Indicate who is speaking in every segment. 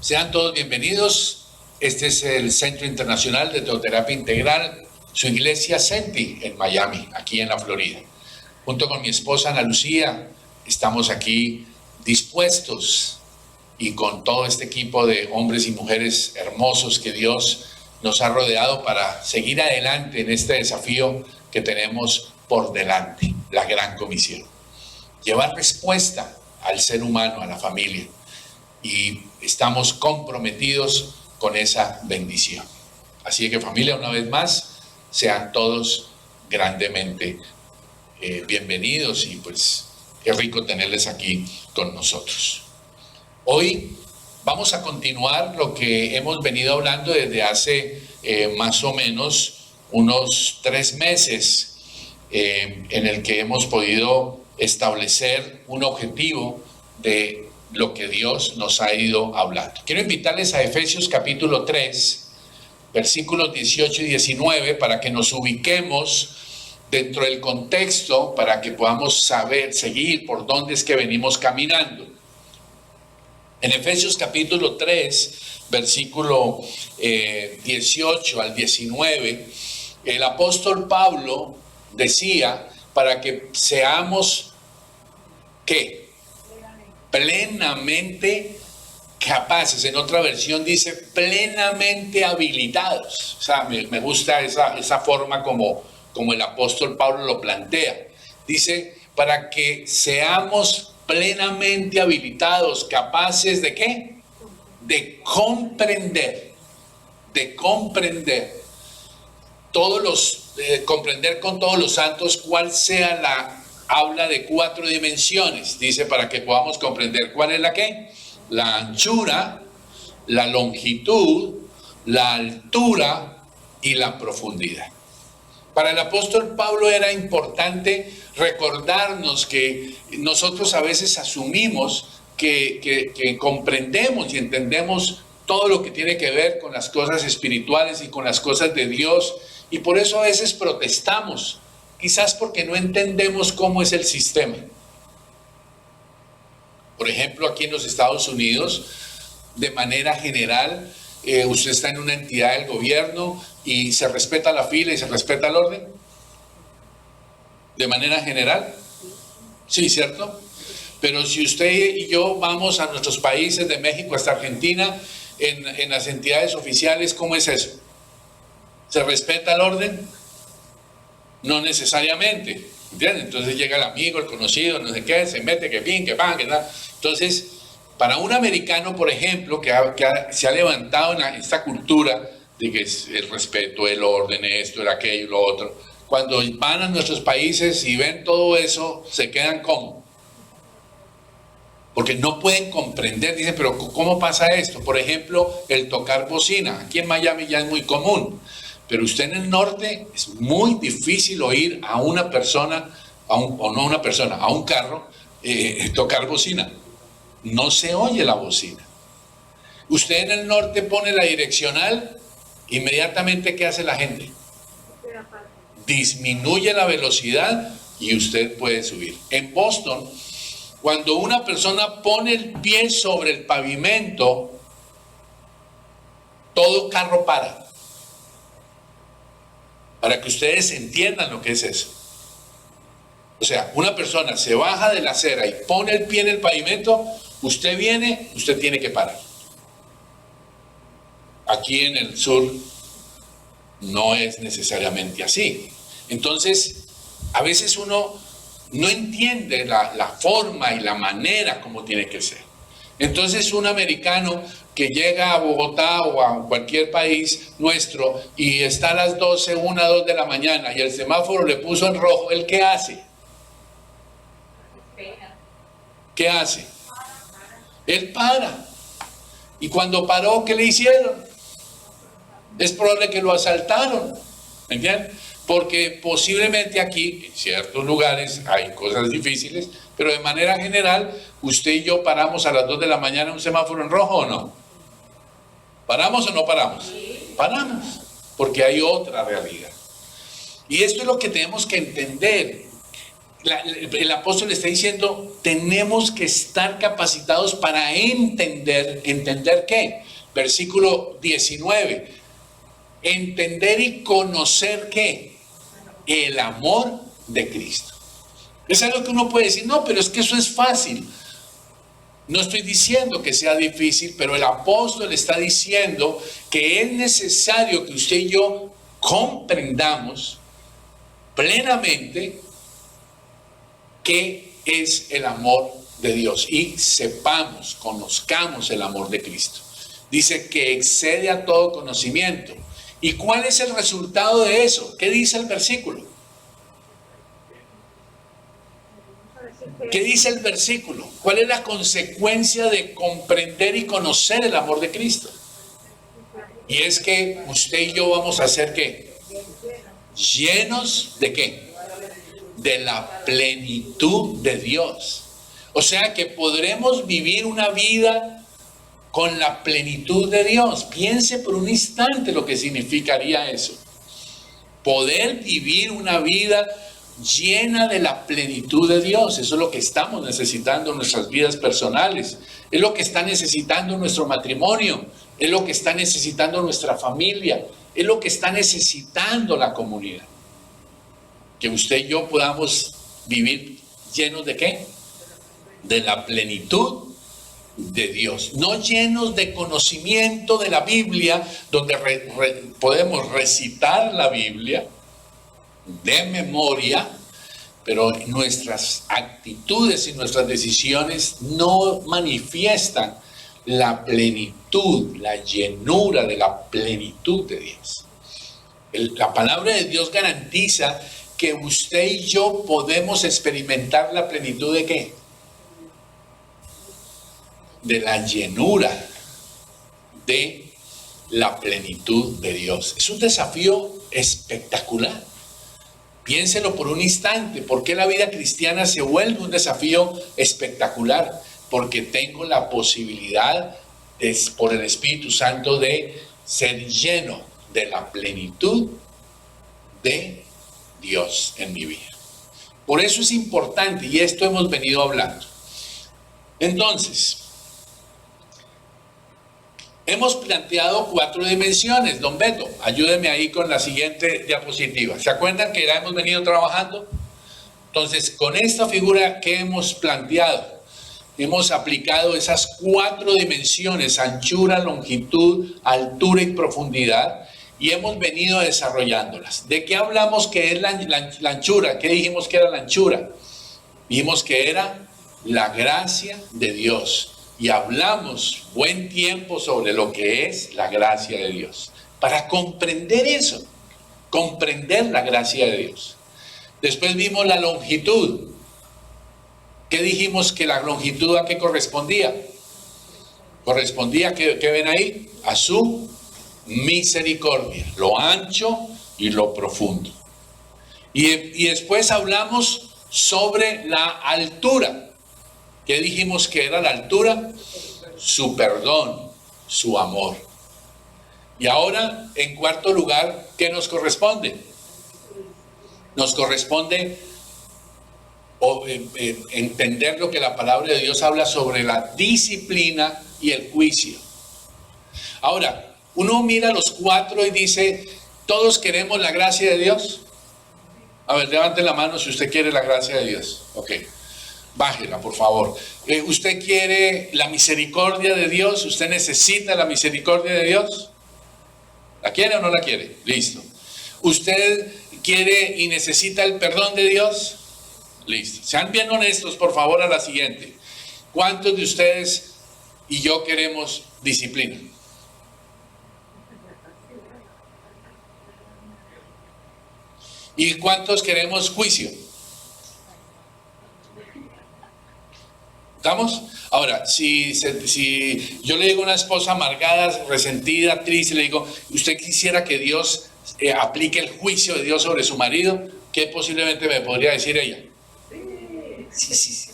Speaker 1: Sean todos bienvenidos. Este es el Centro Internacional de Teoterapia Integral, su iglesia Senti en Miami, aquí en la Florida. Junto con mi esposa Ana Lucía, estamos aquí dispuestos y con todo este equipo de hombres y mujeres hermosos que Dios nos ha rodeado para seguir adelante en este desafío que tenemos por delante, la gran comisión. Llevar respuesta al ser humano, a la familia. Y estamos comprometidos con esa bendición. Así que familia, una vez más, sean todos grandemente bienvenidos y pues qué rico tenerles aquí con nosotros. Hoy vamos a continuar lo que hemos venido hablando desde hace más o menos unos 3 meses, en el que hemos podido establecer un objetivo de lo que Dios nos ha ido hablando. Quiero invitarles a Efesios capítulo 3, versículos 18 y 19, para que nos ubiquemos dentro del contexto, para que podamos seguir por dónde es que venimos caminando. En Efesios capítulo 3, versículo 18 al 19, el apóstol Pablo decía, para que seamos, ¿qué? Plenamente capaces. En otra versión dice plenamente habilitados. O sea, me gusta esa forma como el apóstol Pablo lo plantea. Dice, para que seamos plenamente habilitados, capaces de ¿qué? De comprender comprender con todos los santos cuál sea la habla de 4 dimensiones, dice, para que podamos comprender cuál es la qué, la anchura, la longitud, la altura y la profundidad. Para el apóstol Pablo era importante recordarnos que nosotros a veces asumimos que comprendemos y entendemos todo lo que tiene que ver con las cosas espirituales y con las cosas de Dios, y por eso a veces protestamos. Quizás porque no entendemos cómo es el sistema. Por ejemplo, aquí en los Estados Unidos, de manera general, usted está en una entidad del gobierno y se respeta la fila y se respeta el orden. De manera general. Sí, ¿cierto? Pero si usted y yo vamos a nuestros países, de México hasta Argentina, en las entidades oficiales, ¿cómo es eso? ¿Se respeta el orden? No necesariamente, ¿entienden? Entonces llega el amigo, el conocido, no sé qué, se mete, que pin, que pan, que tal. Entonces, para un americano, por ejemplo, se ha levantado en esta cultura de que es el respeto, el orden, esto, el aquello, lo otro, cuando van a nuestros países y ven todo eso, se quedan como, porque no pueden comprender, dicen, pero ¿cómo pasa esto? Por ejemplo, el tocar bocina. Aquí en Miami ya es muy común. Pero usted en el norte es muy difícil oír a una persona, a un carro, tocar bocina. No se oye la bocina. Usted en el norte pone la direccional, inmediatamente ¿qué hace la gente? Disminuye la velocidad y usted puede subir. En Boston, cuando una persona pone el pie sobre el pavimento, todo carro para que ustedes entiendan lo que es eso. O sea, una persona se baja de la acera y pone el pie en el pavimento, usted viene, usted tiene que parar. Aquí en el sur no es necesariamente así. Entonces, a veces uno no entiende la forma y la manera como tiene que ser. Entonces, un americano que llega a Bogotá o a cualquier país nuestro y está a las 12, 1, 2 de la mañana y el semáforo le puso en rojo, ¿él qué hace? ¿Qué hace? Él para. Y cuando paró, ¿qué le hicieron? Es probable que lo asaltaron. ¿Me entienden? Porque posiblemente aquí, en ciertos lugares, hay cosas difíciles, pero de manera general, usted y yo paramos a las 2 de la mañana en un semáforo en rojo, ¿o no? ¿Paramos o no paramos? Sí. Paramos, porque hay otra realidad. Y esto es lo que tenemos que entender. el apóstol está diciendo, tenemos que estar capacitados para entender. ¿Entender qué? Versículo 19. Entender y conocer ¿qué? El amor de Cristo. Es algo que uno puede decir, no, pero es que eso es fácil. No estoy diciendo que sea difícil, pero el apóstol está diciendo que es necesario que usted y yo comprendamos plenamente qué es el amor de Dios y sepamos, conozcamos el amor de Cristo. Dice que excede a todo conocimiento. ¿Y cuál es el resultado de eso? ¿Qué dice el versículo? ¿Qué dice el versículo? ¿Cuál es la consecuencia de comprender y conocer el amor de Cristo? Y es que usted y yo vamos a ser ¿qué? Llenos de ¿qué? De la plenitud de Dios. O sea que podremos vivir una vida con la plenitud de Dios. Piense por un instante lo que significaría eso. Poder vivir una vida llena de la plenitud de Dios. Eso es lo que estamos necesitando en nuestras vidas personales. Es lo que está necesitando nuestro matrimonio. Es lo que está necesitando nuestra familia. Es lo que está necesitando la comunidad. Que usted y yo podamos vivir llenos de ¿qué? De la plenitud de Dios. No llenos de conocimiento de la Biblia, donde podemos recitar la Biblia de memoria, pero nuestras actitudes y nuestras decisiones no manifiestan la plenitud, la llenura de la plenitud de Dios. La palabra de Dios garantiza que usted y yo podemos experimentar la plenitud de ¿qué? De la llenura de la plenitud de Dios. Es un desafío espectacular. Piénselo por un instante. ¿Por qué la vida cristiana se vuelve un desafío espectacular? Porque tengo la posibilidad, por el Espíritu Santo, de ser lleno de la plenitud de Dios en mi vida. Por eso es importante, y esto hemos venido hablando. Entonces, hemos planteado 4 dimensiones. Don Beto, ayúdeme ahí con la siguiente diapositiva. ¿Se acuerdan que la hemos venido trabajando? Entonces, con esta figura que hemos planteado, hemos aplicado esas 4 dimensiones: anchura, longitud, altura y profundidad, y hemos venido desarrollándolas. ¿De qué hablamos que es la anchura? ¿Qué dijimos que era la anchura? Dijimos que era la gracia de Dios. Y hablamos buen tiempo sobre lo que es la gracia de Dios. Para comprender eso, comprender la gracia de Dios. Después vimos la longitud. ¿Qué dijimos que la longitud a qué correspondía? Correspondía, ¿qué ven ahí? A su misericordia, lo ancho y lo profundo. Y después hablamos sobre la altura. ¿Qué dijimos que era la altura? Su perdón, su amor. Y ahora, en cuarto lugar, ¿qué nos corresponde? Nos corresponde entender lo que la palabra de Dios habla sobre la disciplina y el juicio. Ahora, uno mira los 4 y dice, ¿todos queremos la gracia de Dios? A ver, levante la mano si usted quiere la gracia de Dios. Ok. Bájela, por favor. ¿Usted quiere la misericordia de Dios? ¿Usted necesita la misericordia de Dios? ¿La quiere o no la quiere? Listo. ¿Usted quiere y necesita el perdón de Dios? Listo. Sean bien honestos, por favor, a la siguiente. ¿Cuántos de ustedes y yo queremos disciplina? ¿Y cuántos queremos juicio? ¿Estamos? Ahora, si yo le digo a una esposa amargada, resentida, triste, le digo, ¿usted quisiera que Dios aplique el juicio de Dios sobre su marido? ¿Qué posiblemente me podría decir ella? Sí.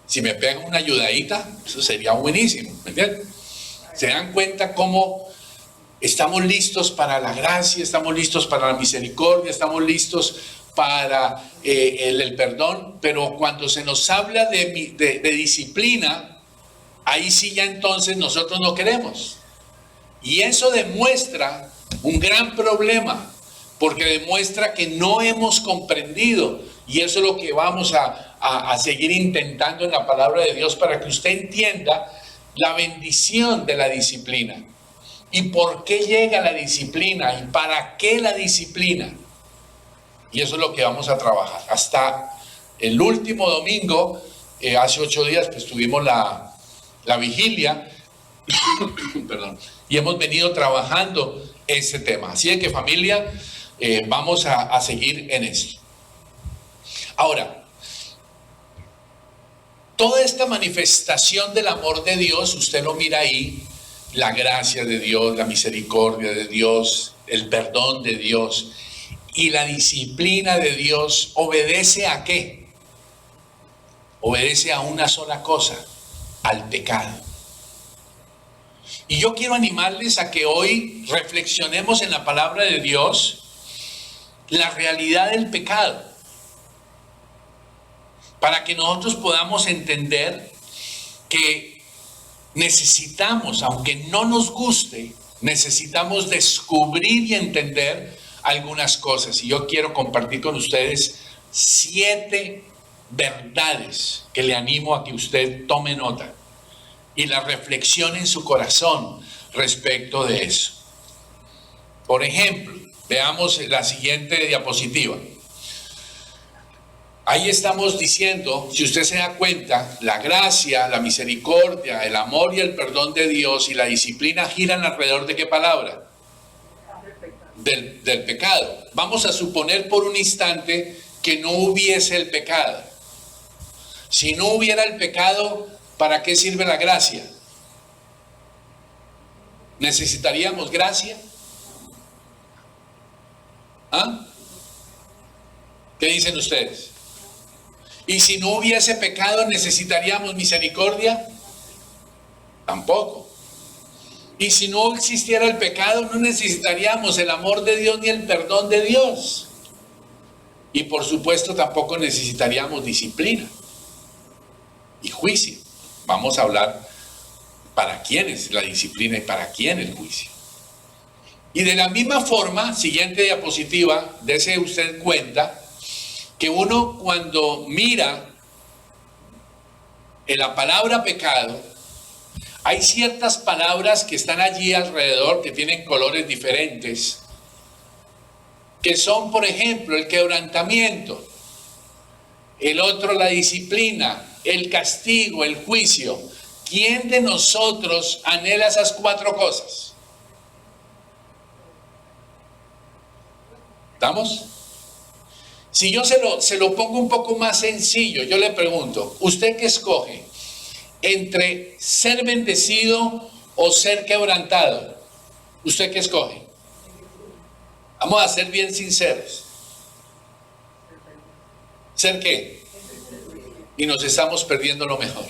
Speaker 1: Si me pega una ayudadita, eso sería buenísimo, ¿me entienden? ¿Se dan cuenta cómo estamos listos para la gracia, estamos listos para la misericordia, estamos listos para el perdón, pero cuando se nos habla de disciplina, ahí sí ya entonces nosotros no queremos. Y eso demuestra un gran problema, porque demuestra que no hemos comprendido, y eso es lo que vamos a seguir intentando en la palabra de Dios, para que usted entienda la bendición de la disciplina, y por qué llega la disciplina, y para qué la disciplina. Y eso es lo que vamos a trabajar. Hasta el último domingo, hace 8 días, pues tuvimos la vigilia, perdón, y hemos venido trabajando ese tema. Así es que, familia, vamos a seguir en esto. Ahora, toda esta manifestación del amor de Dios, usted lo mira ahí, la gracia de Dios, la misericordia de Dios, el perdón de Dios y la disciplina de Dios, ¿obedece a qué? Obedece a una sola cosa, al pecado. Y yo quiero animarles a que hoy reflexionemos en la palabra de Dios la realidad del pecado, para que nosotros podamos entender que necesitamos, aunque no nos guste, necesitamos descubrir y entender algunas cosas. Y yo quiero compartir con ustedes 7 verdades que le animo a que usted tome nota y la reflexione en su corazón respecto de eso. Por ejemplo, veamos la siguiente diapositiva. Ahí estamos diciendo, si usted se da cuenta, la gracia, la misericordia, el amor y el perdón de Dios y la disciplina giran alrededor de ¿qué palabra? Del pecado. Vamos a suponer por un instante que no hubiese el pecado. Si no hubiera el pecado, ¿para qué sirve la gracia? ¿Necesitaríamos gracia? ¿Ah? ¿Qué dicen ustedes? Y si no hubiese pecado, ¿necesitaríamos misericordia? Tampoco. Y si no existiera el pecado, no necesitaríamos el amor de Dios ni el perdón de Dios. Y por supuesto tampoco necesitaríamos disciplina y juicio. Vamos a hablar para quién es la disciplina y para quién el juicio. Y de la misma forma, siguiente diapositiva, dése usted cuenta que uno cuando mira en la palabra pecado, hay ciertas palabras que están allí alrededor que tienen colores diferentes, que son, por ejemplo, el quebrantamiento, el otro la disciplina, el castigo, el juicio. ¿Quién de nosotros anhela esas 4 cosas? ¿Estamos? Si yo se lo pongo un poco más sencillo, yo le pregunto, ¿usted qué escoge? ¿Entre ser bendecido o ser quebrantado? ¿Usted qué escoge? Vamos a ser bien sinceros. ¿Ser qué? Y nos estamos perdiendo lo mejor.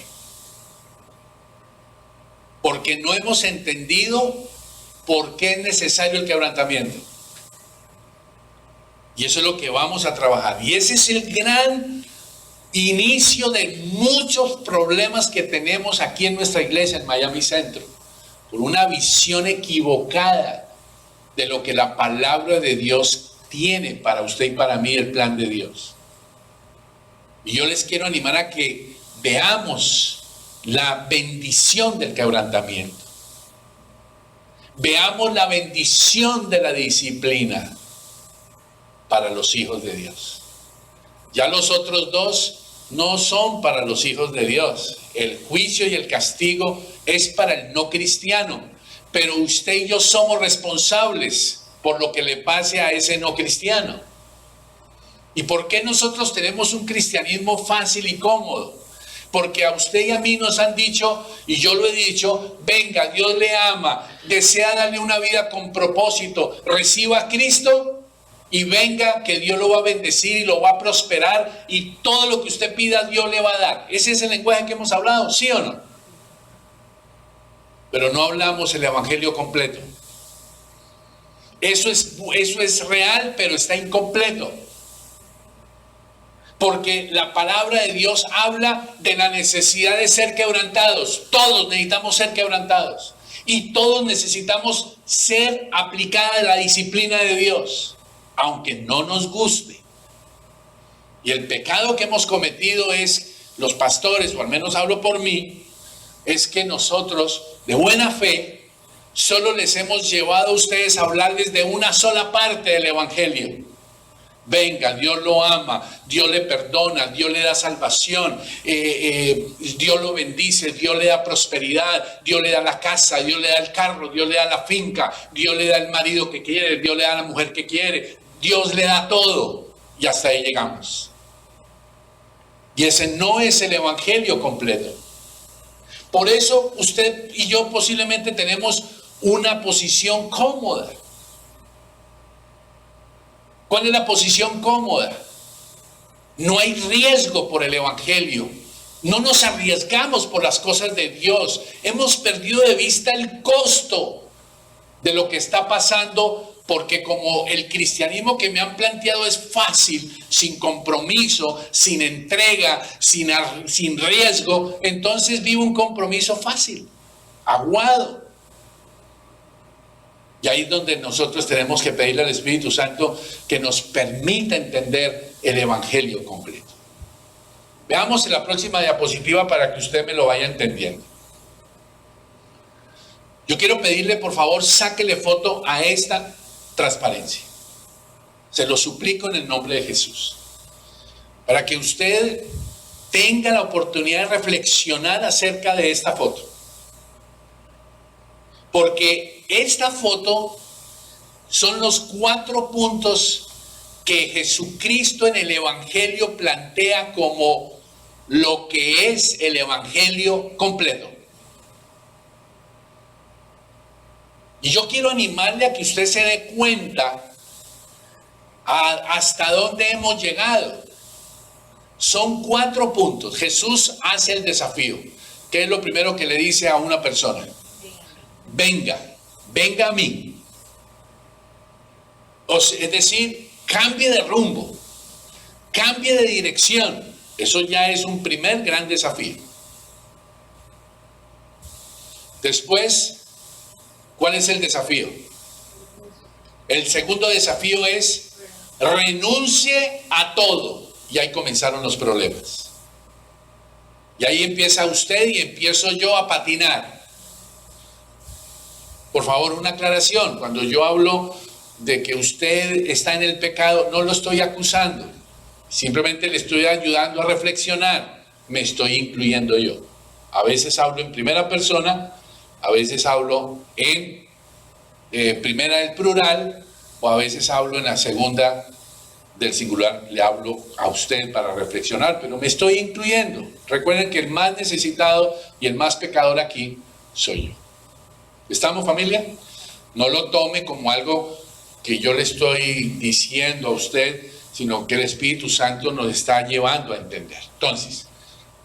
Speaker 1: Porque no hemos entendido por qué es necesario el quebrantamiento. Y eso es lo que vamos a trabajar. Y ese es el gran inicio de muchos problemas que tenemos aquí en nuestra iglesia en Miami Centro. Por una visión equivocada de lo que la palabra de Dios tiene para usted y para mí, el plan de Dios. Y yo les quiero animar a que veamos la bendición del quebrantamiento. Veamos la bendición de la disciplina para los hijos de Dios. Ya los otros 2 no son para los hijos de Dios. El juicio y el castigo es para el no cristiano. Pero usted y yo somos responsables por lo que le pase a ese no cristiano. ¿Y por qué nosotros tenemos un cristianismo fácil y cómodo? Porque a usted y a mí nos han dicho, y yo lo he dicho, venga, Dios le ama, desea darle una vida con propósito, reciba a Cristo y venga, que Dios lo va a bendecir y lo va a prosperar y todo lo que usted pida Dios le va a dar. Ese es el lenguaje que hemos hablado, ¿sí o no? Pero no hablamos el evangelio completo. Eso es real, pero está incompleto. Porque la palabra de Dios habla de la necesidad de ser quebrantados. Todos necesitamos ser quebrantados. Y todos necesitamos ser aplicada la disciplina de Dios, aunque no nos guste. Y el pecado que hemos cometido es, los pastores, o al menos hablo por mí, es que nosotros, de buena fe, solo les hemos llevado a ustedes a hablarles de una sola parte del evangelio. Venga, Dios lo ama, Dios le perdona, Dios le da salvación, Dios lo bendice, Dios le da prosperidad, Dios le da la casa, Dios le da el carro, Dios le da la finca, Dios le da el marido que quiere, Dios le da la mujer que quiere, Dios le da todo, y hasta ahí llegamos. Y ese no es el evangelio completo. Por eso usted y yo posiblemente tenemos una posición cómoda. ¿Cuál es la posición cómoda? No hay riesgo por el evangelio. No nos arriesgamos por las cosas de Dios. Hemos perdido de vista el costo de lo que está pasando, porque como el cristianismo que me han planteado es fácil, sin compromiso, sin entrega, sin riesgo, entonces vivo un compromiso fácil, aguado. Y ahí es donde nosotros tenemos que pedirle al Espíritu Santo que nos permita entender el evangelio completo. Veamos en la próxima diapositiva para que usted me lo vaya entendiendo. Yo quiero pedirle, por favor, sáquele foto a esta transparencia. Se lo suplico en el nombre de Jesús. Para que usted tenga la oportunidad de reflexionar acerca de esta foto. Porque esta foto son los 4 puntos que Jesucristo en el Evangelio plantea como lo que es el Evangelio completo. Y yo quiero animarle a que usted se dé cuenta hasta dónde hemos llegado. Son 4 puntos. Jesús hace el desafío. ¿Qué es lo primero que le dice a una persona? Venga a mí. Es decir, cambie de rumbo, cambie de dirección. Eso ya es un primer gran desafío. Después, ¿cuál es el desafío? El segundo desafío es renuncie a todo. Y ahí comenzaron los problemas. Y ahí empieza usted y empiezo yo a patinar. Por favor, una aclaración. Cuando yo hablo de que usted está en el pecado, no lo estoy acusando. Simplemente le estoy ayudando a reflexionar. Me estoy incluyendo yo. A veces hablo en primera persona, a veces hablo en primera del plural, o a veces hablo en la segunda del singular. Le hablo a usted para reflexionar, pero me estoy incluyendo. Recuerden que el más necesitado y el más pecador aquí soy yo. ¿Estamos, familia? No lo tome como algo que yo le estoy diciendo a usted, sino que el Espíritu Santo nos está llevando a entender. Entonces,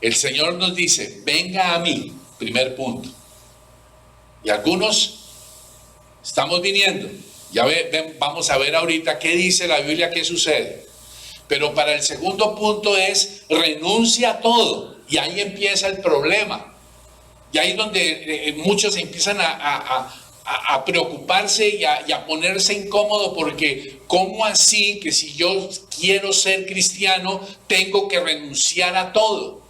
Speaker 1: el Señor nos dice, venga a mí, primer punto. Y algunos estamos viniendo. Ya vamos a ver ahorita qué dice la Biblia, qué sucede. Pero para el segundo punto es renuncia a todo. Y ahí empieza el problema. Y ahí es donde muchos empiezan a preocuparse y a ponerse incómodo, porque ¿cómo así que si yo quiero ser cristiano tengo que renunciar a todo?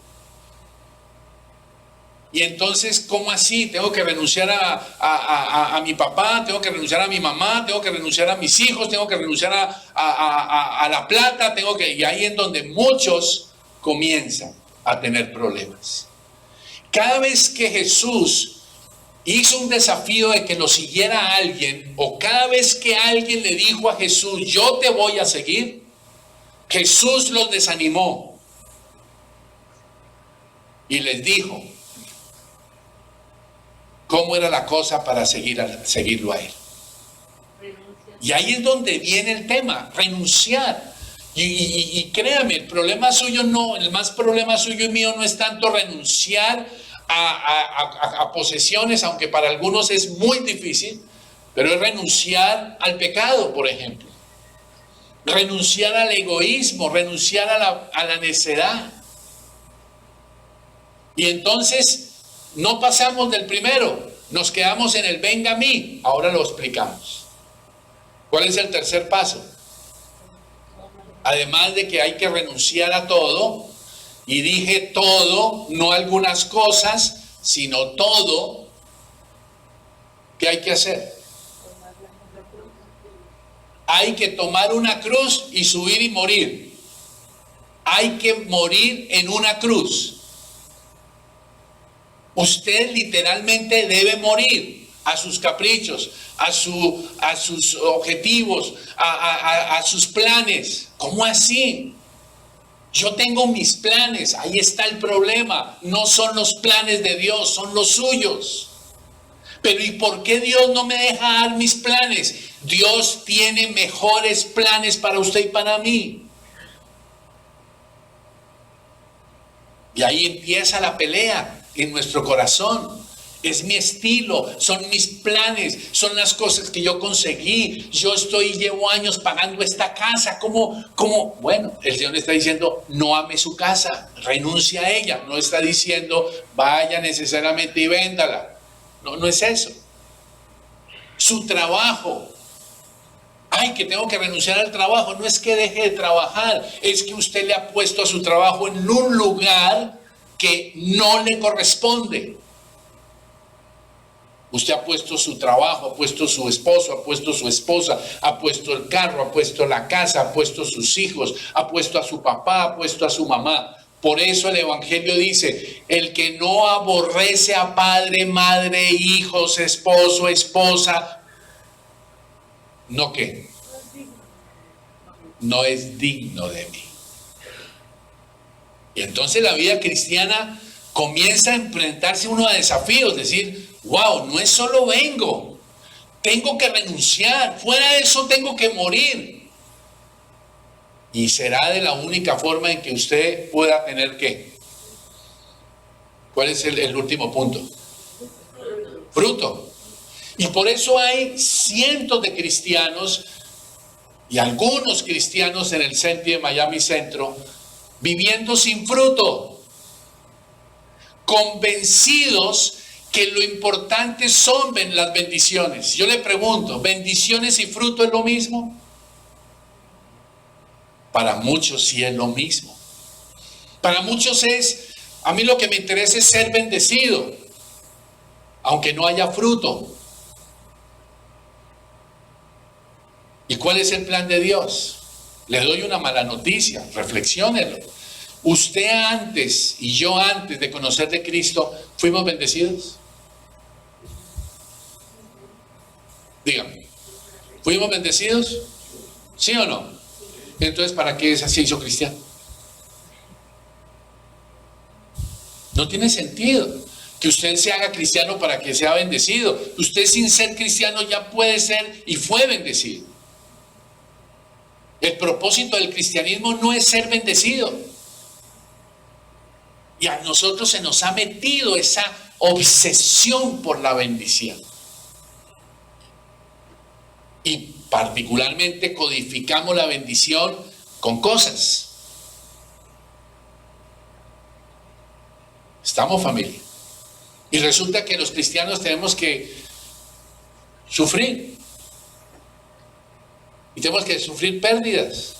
Speaker 1: Y entonces, ¿cómo así? Tengo que renunciar a mi papá, tengo que renunciar a mi mamá, tengo que renunciar a mis hijos, tengo que renunciar a la plata, y ahí es donde muchos comienzan a tener problemas. Cada vez que Jesús hizo un desafío de que lo siguiera a alguien, o cada vez que alguien le dijo a Jesús, yo te voy a seguir, Jesús los desanimó y les dijo cómo era la cosa para seguirlo a él. Y ahí es donde viene el tema, renunciar. Y créame, el más problema suyo y mío no es tanto renunciar a posesiones, aunque para algunos es muy difícil, pero es renunciar al pecado, por ejemplo. renunciar al egoísmo, renunciar a la necedad. Y entonces no pasamos del primero, nos quedamos en el venga a mí. Ahora lo explicamos. ¿Cuál es el tercer paso? Además de que hay que renunciar a todo, y dije todo, no algunas cosas, sino todo, ¿qué hay que hacer? Hay que tomar una cruz y subir y morir. Hay que morir en una cruz. Usted literalmente debe morir a sus caprichos, a sus objetivos, a sus planes. ¿Cómo así? Yo tengo mis planes, ahí está el problema. No son los planes de Dios, son los suyos. Pero ¿y por qué Dios no me deja dar mis planes? Dios tiene mejores planes para usted y para mí. Y ahí empieza la pelea en nuestro corazón. Es mi estilo, son mis planes, son las cosas que yo conseguí. Llevo años pagando esta casa. ¿Cómo? Bueno, el Señor está diciendo, no ame su casa, renuncia a ella. No está diciendo, vaya necesariamente y véndala. No es eso. Su trabajo. Ay, que tengo que renunciar al trabajo. No es que deje de trabajar, es que usted le ha puesto a su trabajo en un lugar que no le corresponde. Usted ha puesto su trabajo, ha puesto su esposo, ha puesto su esposa, ha puesto el carro, ha puesto la casa, ha puesto sus hijos, ha puesto a su papá, ha puesto a su mamá. Por eso el Evangelio dice, el que no aborrece a padre, madre, hijos, esposo, esposa, ¿no qué? No es digno de mí. Y entonces la vida cristiana comienza a enfrentarse uno a desafíos, decir, wow, no es solo vengo, tengo que renunciar, fuera de eso tengo que morir. Y será de la única forma en que usted pueda tener ¿qué? ¿Cuál es el último punto? Fruto. Y por eso hay cientos de cristianos y algunos cristianos en el centro de Miami Centro viviendo sin fruto, convencidos que lo importante son las bendiciones. Yo le pregunto, ¿bendiciones y fruto es lo mismo? Para muchos sí es lo mismo. Para muchos a mí lo que me interesa es ser bendecido, aunque no haya fruto. ¿Y cuál es el plan de Dios? Le doy una mala noticia, reflexiónelo. Usted antes y yo antes de conocer de Cristo, ¿fuimos bendecidos? Dígame, ¿fuimos bendecidos? ¿Sí o no? Entonces, ¿para qué se hizo cristiano? No tiene sentido que usted se haga cristiano para que sea bendecido. Usted sin ser cristiano ya puede ser y fue bendecido. El propósito del cristianismo no es ser bendecido. Y a nosotros se nos ha metido esa obsesión por la bendición. Y particularmente codificamos la bendición con cosas. Estamos, familia. Y resulta que los cristianos tenemos que sufrir. Y tenemos que sufrir pérdidas.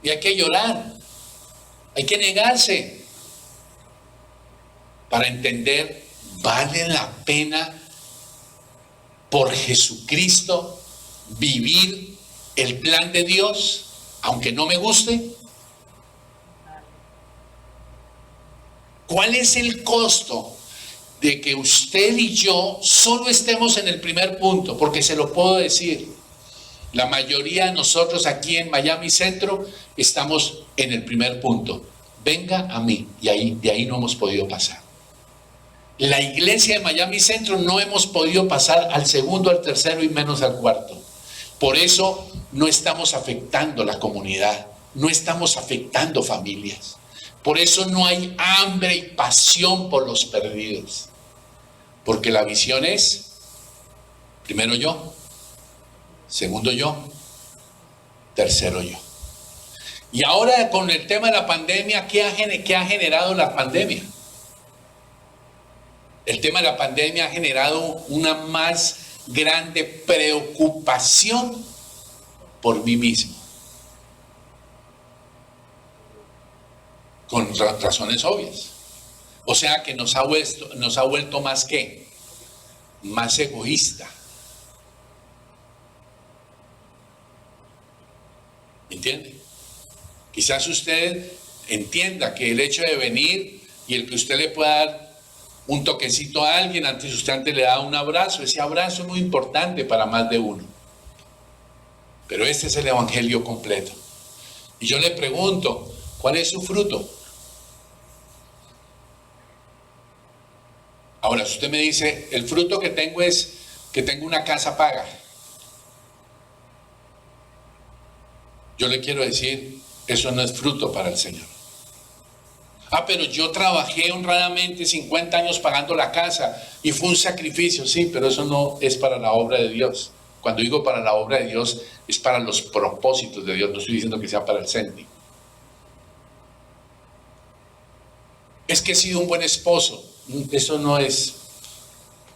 Speaker 1: Y hay que llorar. Hay que negarse. Para entender, ¿vale la pena por Jesucristo vivir el plan de Dios, aunque no me guste? ¿Cuál es el costo de que usted y yo solo estemos en el primer punto? Porque se lo puedo decir, la mayoría de nosotros aquí en Miami Centro estamos en el primer punto. Venga a mí, y de ahí no hemos podido pasar. La iglesia de Miami Centro no hemos podido pasar al segundo, al tercero y menos al cuarto. Por eso no estamos afectando la comunidad, no estamos afectando familias. Por eso no hay hambre y pasión por los perdidos. Porque la visión es, primero yo, segundo yo, tercero yo. Y ahora con el tema de la pandemia, ¿qué ha generado la pandemia? El tema de la pandemia ha generado una más grande preocupación por mí mismo. Con razones obvias. O sea que nos ha vuelto más ¿qué? Más egoísta. ¿Entiende? Quizás usted entienda que el hecho de venir y el que usted le pueda dar un toquecito a alguien, antes le da un abrazo, ese abrazo es muy importante para más de uno. Pero este es el evangelio completo. Y yo le pregunto, ¿cuál es su fruto? Ahora, si usted me dice, el fruto que tengo es que tengo una casa paga, yo le quiero decir, eso no es fruto para el Señor. Pero yo trabajé honradamente 50 años pagando la casa y fue un sacrificio, sí, pero eso no es para la obra de Dios. Cuando digo para la obra de Dios, es para los propósitos de Dios, no estoy diciendo que sea para el Senti. Es que he sido un buen esposo, eso no es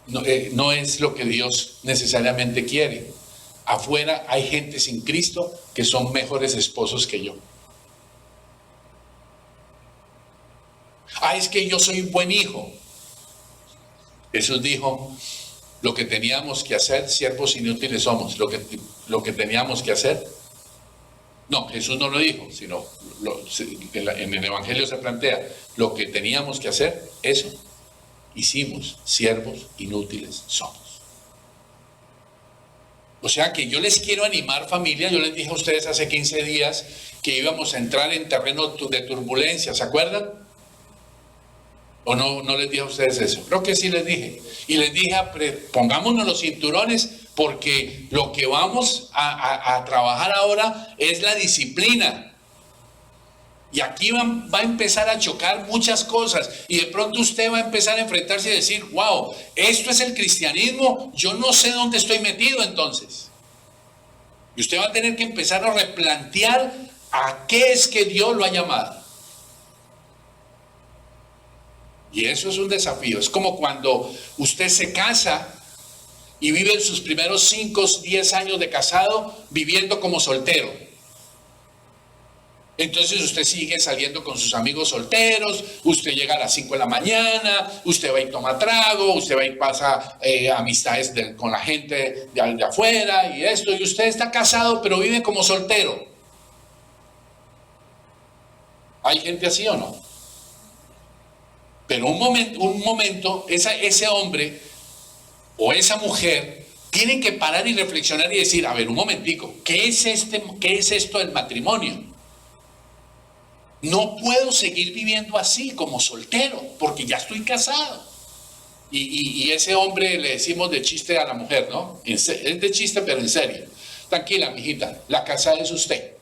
Speaker 1: lo que Dios necesariamente quiere. Afuera hay gente sin Cristo que son mejores esposos que yo. Es que yo soy un buen hijo. Jesús dijo, lo que teníamos que hacer, siervos inútiles somos, lo que teníamos que hacer. No, Jesús no lo dijo, sino en el Evangelio se plantea, lo que teníamos que hacer, eso hicimos, siervos inútiles somos. O sea que yo les quiero animar, familia. Yo les dije a ustedes hace 15 días que íbamos a entrar en terreno de turbulencia, ¿se acuerdan? ¿O no les dije a ustedes eso? Creo que sí les dije. Y les dije, pongámonos los cinturones, porque lo que vamos a trabajar ahora es la disciplina. Y aquí va a empezar a chocar muchas cosas. Y de pronto usted va a empezar a enfrentarse y decir, wow, esto es el cristianismo, yo no sé dónde estoy metido entonces. Y usted va a tener que empezar a replantear a qué es que Dios lo ha llamado. Y eso es un desafío. Es como cuando usted se casa y vive sus primeros 5 o 10 años de casado viviendo como soltero. Entonces usted sigue saliendo con sus amigos solteros, usted llega a las 5 de la mañana, usted va y toma trago, usted va y pasa amistades con la gente de afuera y esto, y usted está casado pero vive como soltero. ¿Hay gente así o no? Pero un momento, ese hombre o esa mujer tiene que parar y reflexionar y decir, a ver, un momentico, ¿qué es esto del matrimonio? No puedo seguir viviendo así como soltero, porque ya estoy casado. Y ese hombre le decimos de chiste a la mujer, ¿no? Es de chiste, pero en serio. Tranquila, mijita, la casa es usted.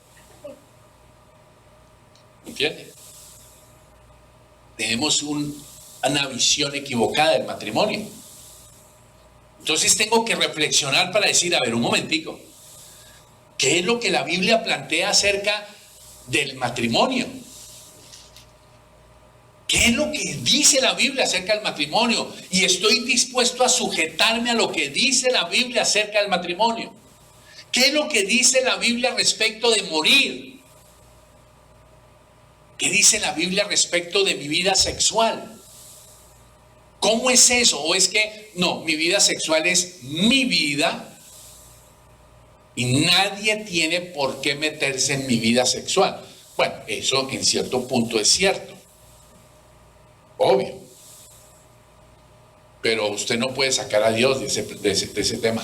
Speaker 1: ¿Entiende? Tenemos una visión equivocada del matrimonio. Entonces tengo que reflexionar para decir, a ver, un momentico, ¿qué es lo que la Biblia plantea acerca del matrimonio? ¿Qué es lo que dice la Biblia acerca del matrimonio? Y estoy dispuesto a sujetarme a lo que dice la Biblia acerca del matrimonio. ¿Qué es lo que dice la Biblia respecto de morir? ¿Qué dice la Biblia respecto de mi vida sexual? ¿Cómo es eso? ¿O es que no, mi vida sexual es mi vida y nadie tiene por qué meterse en mi vida sexual? Bueno, eso en cierto punto es cierto. Obvio. Pero usted no puede sacar a Dios de ese tema.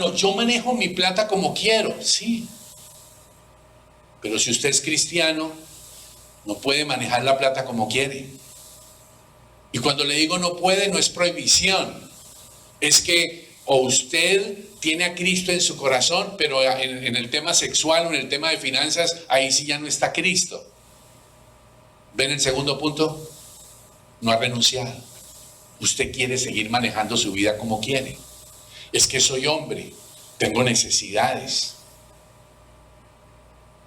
Speaker 1: No, yo manejo mi plata como quiero. Sí. Pero si usted es cristiano, no puede manejar la plata como quiere. Y cuando le digo no puede, no es prohibición. Es que o usted tiene a Cristo en su corazón, pero en el tema sexual o en el tema de finanzas, ahí sí ya no está Cristo. ¿Ven el segundo punto? No ha renunciado. Usted quiere seguir manejando su vida como quiere. Es que soy hombre, tengo necesidades.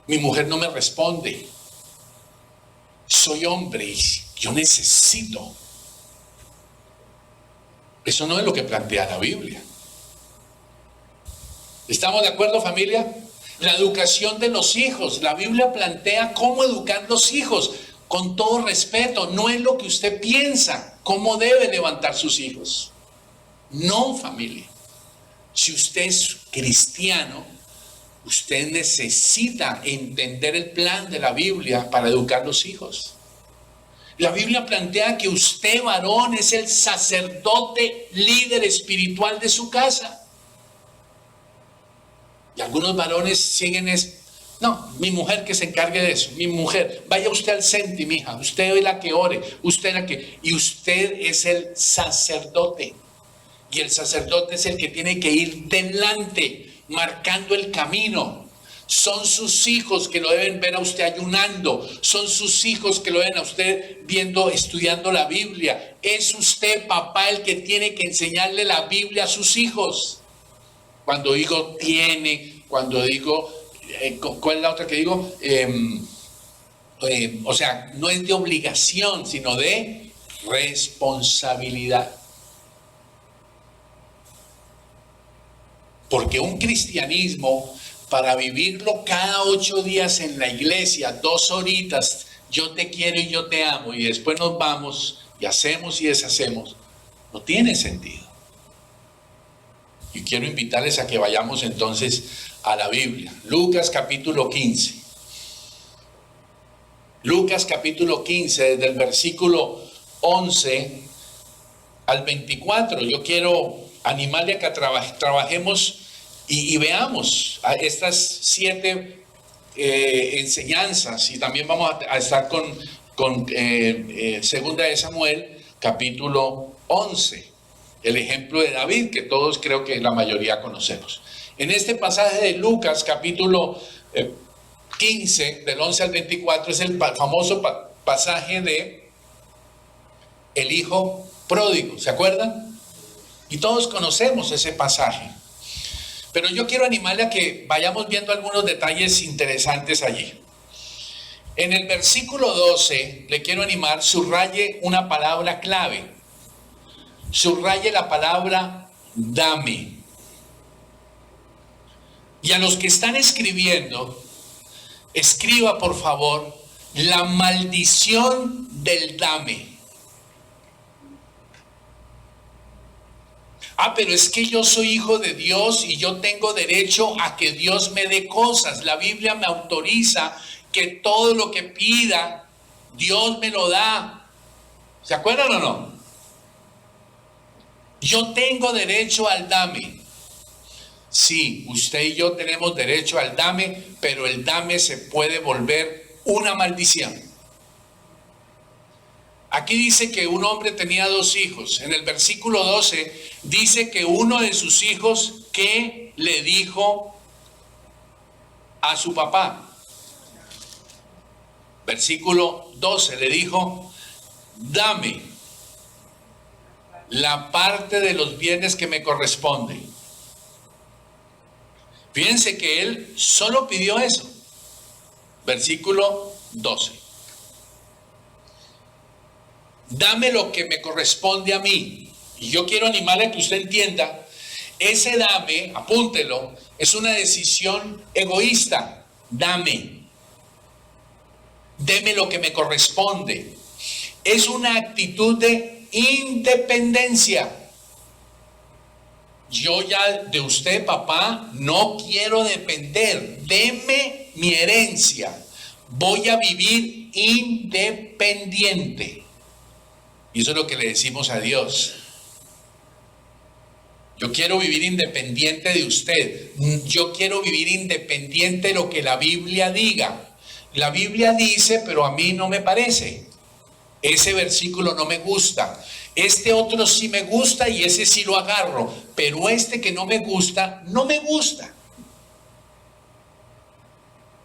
Speaker 1: Mi mujer no me responde. Soy hombre y yo necesito. Eso no es lo que plantea la Biblia. ¿Estamos de acuerdo, familia? La educación de los hijos. La Biblia plantea cómo educar los hijos. Con todo respeto, no es lo que usted piensa, cómo debe levantar sus hijos. No, familia. Si usted es cristiano, usted necesita entender el plan de la Biblia para educar los hijos. La Biblia plantea que usted, varón, es el sacerdote líder espiritual de su casa. Y algunos varones siguen no, mi mujer que se encargue de eso, mi mujer, vaya usted al Senti, mija, usted es la que ore, usted es la que, y usted es el sacerdote. Y el sacerdote es el que tiene que ir delante, marcando el camino. Son sus hijos que lo deben ver a usted ayunando. Son sus hijos que lo ven a usted viendo, estudiando la Biblia. Es usted, papá, el que tiene que enseñarle la Biblia a sus hijos. Cuando digo tiene, cuando digo, ¿cuál es la otra que digo? O sea, no es de obligación, sino de responsabilidad. Porque un cristianismo, para vivirlo cada 8 días en la iglesia, 2 horitas, yo te quiero y yo te amo, y después nos vamos y hacemos y deshacemos, no tiene sentido. Y quiero invitarles a que vayamos entonces a la Biblia. Lucas capítulo 15. Lucas capítulo 15, desde el versículo 11 al 24. Yo quiero animarle a que trabajemos y veamos a estas 7 enseñanzas. Y también vamos a estar con Segunda de Samuel, capítulo 11. El ejemplo de David, que todos creo que la mayoría conocemos. En este pasaje de Lucas, capítulo 15, del 11 al 24, es el famoso pasaje de el hijo pródigo. ¿Se acuerdan? Y todos conocemos ese pasaje. Pero yo quiero animarle a que vayamos viendo algunos detalles interesantes allí. En el versículo 12, le quiero animar, subraye una palabra clave. Subraye la palabra dame. Y a los que están escribiendo, escriba por favor la maldición del dame. Pero es que yo soy hijo de Dios y yo tengo derecho a que Dios me dé cosas. La Biblia me autoriza que todo lo que pida, Dios me lo da. ¿Se acuerdan o no? Yo tengo derecho al dame. Sí, usted y yo tenemos derecho al dame, pero el dame se puede volver una maldición. Aquí dice que un hombre tenía 2 hijos. En el versículo 12 dice que uno de sus hijos, ¿qué le dijo a su papá? Versículo 12 le dijo, dame la parte de los bienes que me corresponde. Fíjense que él solo pidió eso. Versículo 12. Dame lo que me corresponde a mí. Y yo quiero animarle a que usted entienda, ese dame, apúntelo, es una decisión egoísta. Dame. Deme lo que me corresponde. Es una actitud de independencia. Yo ya de usted, papá, no quiero depender. Deme mi herencia. Voy a vivir independiente. Y eso es lo que le decimos a Dios. Yo quiero vivir independiente de usted. Yo quiero vivir independiente de lo que la Biblia diga. La Biblia dice, pero a mí no me parece. Ese versículo no me gusta. Este otro sí me gusta y ese sí lo agarro. Pero este que no me gusta, no me gusta.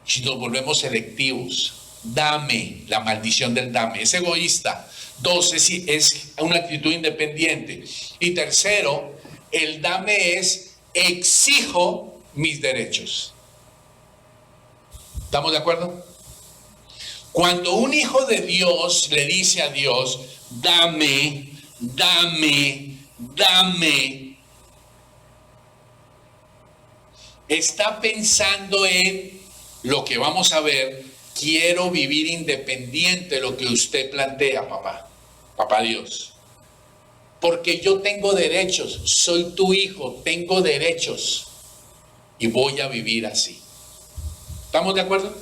Speaker 1: Si nos volvemos selectivos, dame, la maldición del dame. Es egoísta. 2, es una actitud independiente. Y tercero, el dame es exijo mis derechos. ¿Estamos de acuerdo? Cuando un hijo de Dios le dice a Dios, dame, dame, dame, está pensando en lo que vamos a ver. Quiero vivir independiente de lo que usted plantea, papá. Papá Dios. Porque yo tengo derechos, soy tu hijo, tengo derechos y voy a vivir así. ¿Estamos de acuerdo?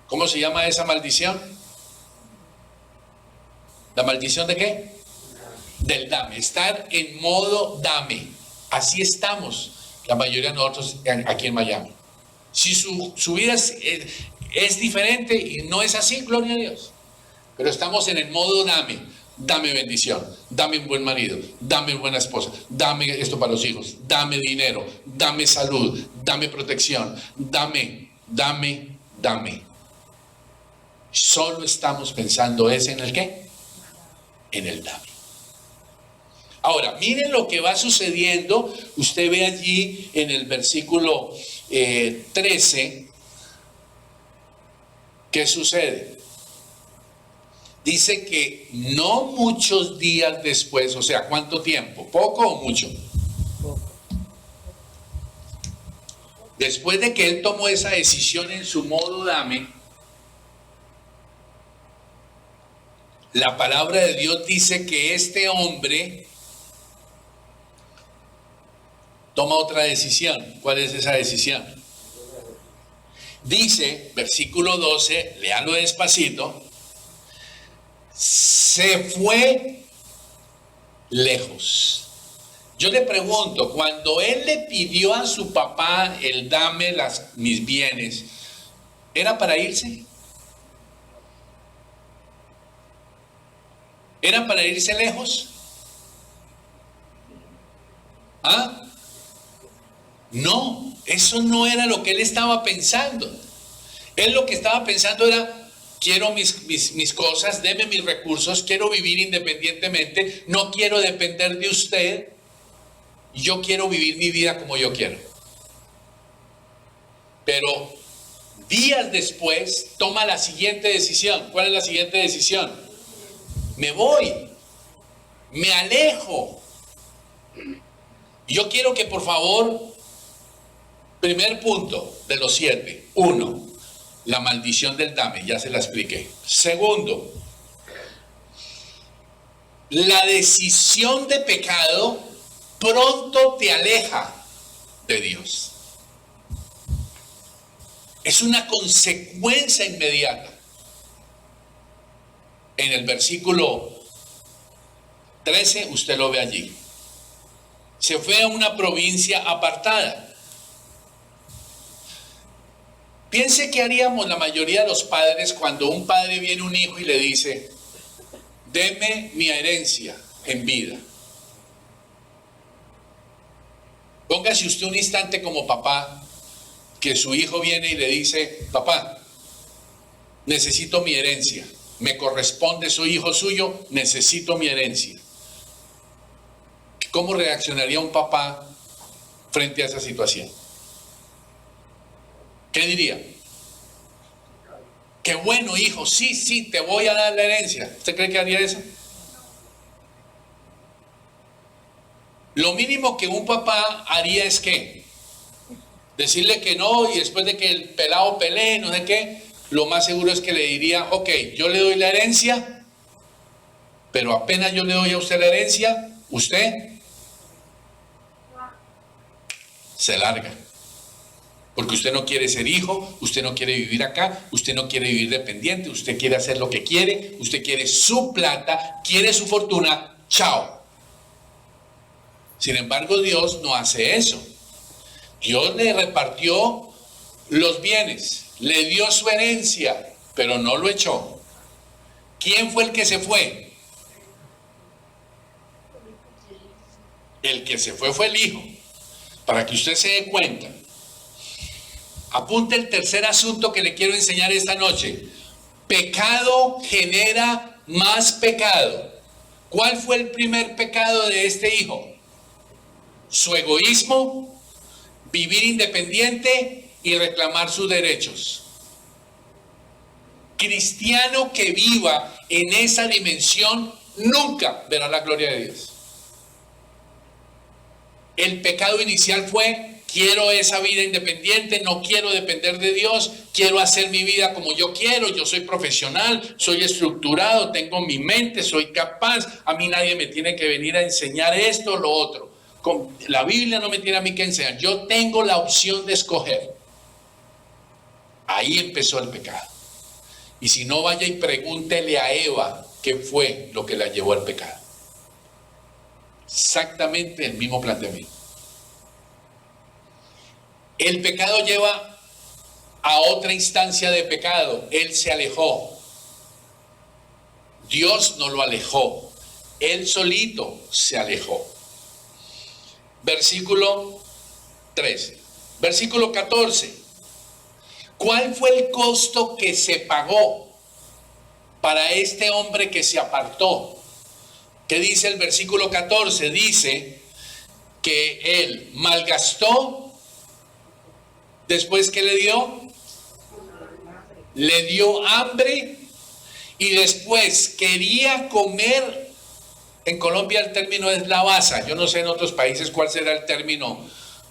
Speaker 1: ¿Cómo se llama esa maldición? ¿La maldición de qué? Del dame. Estar en modo dame. Así estamos la mayoría de nosotros aquí en Miami. Si su vida es diferente y no es así, gloria a Dios. Pero estamos en el modo dame. Dame bendición, dame un buen marido, dame una buena esposa, dame esto para los hijos, dame dinero, dame salud, dame protección, dame. Solo estamos pensando en el ¿qué? En el dame. Ahora, miren lo que va sucediendo. Usted ve allí en el versículo 13, ¿qué sucede? Dice que no muchos días después, o sea, ¿cuánto tiempo? ¿Poco o mucho? Después de que él tomó esa decisión en su modo dame, la palabra de Dios dice que este hombre toma otra decisión. ¿Cuál es esa decisión? Dice, versículo 12, léalo despacito, se fue lejos. Yo le pregunto, cuando él le pidió a su papá el dame mis bienes, ¿era para irse? ¿Era para irse lejos? ¿Ah? No, eso no era lo que él estaba pensando. Él lo que estaba pensando era, quiero mis cosas, deme mis recursos, quiero vivir independientemente, no quiero depender de usted, yo quiero vivir mi vida como yo quiero. Pero días después toma la siguiente decisión. ¿Cuál es la siguiente decisión? Me voy, me alejo. Yo quiero que por favor, primer punto de los 7, 1, la maldición del dame, ya se la expliqué. Segundo, la decisión de pecado pronto te aleja de Dios. Es una consecuencia inmediata. En el versículo 13, usted lo ve allí. Se fue a una provincia apartada. Piense qué haríamos la mayoría de los padres cuando un padre viene a un hijo y le dice, deme mi herencia en vida. Póngase usted un instante como papá, que su hijo viene y le dice, papá, necesito mi herencia, me corresponde, soy hijo suyo, necesito mi herencia. ¿Cómo reaccionaría un papá frente a esa situación? ¿Qué diría? Qué bueno, hijo, sí, te voy a dar la herencia. ¿Usted cree que haría eso? Lo mínimo que un papá haría es ¿qué? Decirle que no, y después de que el pelado pelee, no sé qué, lo más seguro es que le diría, ok, yo le doy la herencia, pero apenas yo le doy a usted la herencia, usted se larga. Porque usted no quiere ser hijo, usted no quiere vivir acá, usted no quiere vivir dependiente, usted quiere hacer lo que quiere, usted quiere su plata, quiere su fortuna, chao. Sin embargo, Dios no hace eso. Dios le repartió los bienes, le dio su herencia, pero no lo echó. ¿Quién fue el que se fue? El que se fue el hijo. Para que usted se dé cuenta. Apunte el tercer asunto que le quiero enseñar esta noche. Pecado genera más pecado. ¿Cuál fue el primer pecado de este hijo? Su egoísmo, vivir independiente y reclamar sus derechos. Cristiano que viva en esa dimensión nunca verá la gloria de Dios. El pecado inicial fue: quiero esa vida independiente, no quiero depender de Dios, quiero hacer mi vida como yo quiero, yo soy profesional, soy estructurado, tengo mi mente, soy capaz, a mí nadie me tiene que venir a enseñar esto o lo otro. La Biblia no me tiene a mí que enseñar, yo tengo la opción de escoger. Ahí empezó el pecado. Y si no, vaya y pregúntele a Eva qué fue lo que la llevó al pecado. Exactamente el mismo planteamiento. El pecado lleva a otra instancia de pecado. Él se alejó. Dios no lo alejó. Él solito se alejó. Versículo 13. Versículo 14. ¿Cuál fue el costo que se pagó para este hombre que se apartó? ¿Qué dice el versículo 14? Dice que él malgastó. Después, ¿qué le dio? Le dio hambre. Y después quería comer. En Colombia el término es lavaza. Yo no sé en otros países cuál será el término.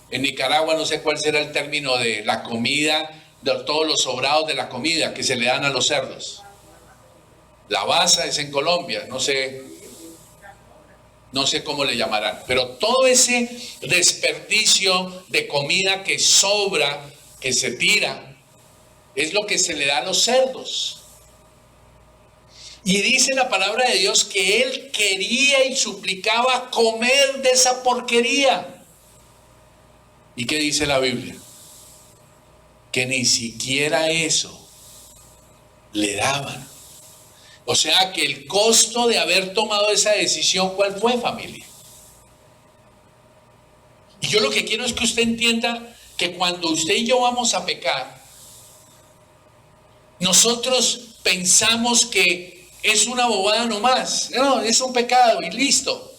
Speaker 1: En Nicaragua no sé cuál será el término de la comida, de todos los sobrados de la comida que se le dan a los cerdos. Lavaza es en Colombia, no sé cómo le llamarán, pero todo ese desperdicio de comida que sobra, que se tira, es lo que se le da a los cerdos. Y dice la palabra de Dios que él quería y suplicaba comer de esa porquería. ¿Y qué dice la Biblia? Que ni siquiera eso le daban. O sea que el costo de haber tomado esa decisión, ¿cuál fue, familia? Y yo lo que quiero es que usted entienda que cuando usted y yo vamos a pecar, nosotros pensamos que es una bobada nomás. No, es un pecado y listo.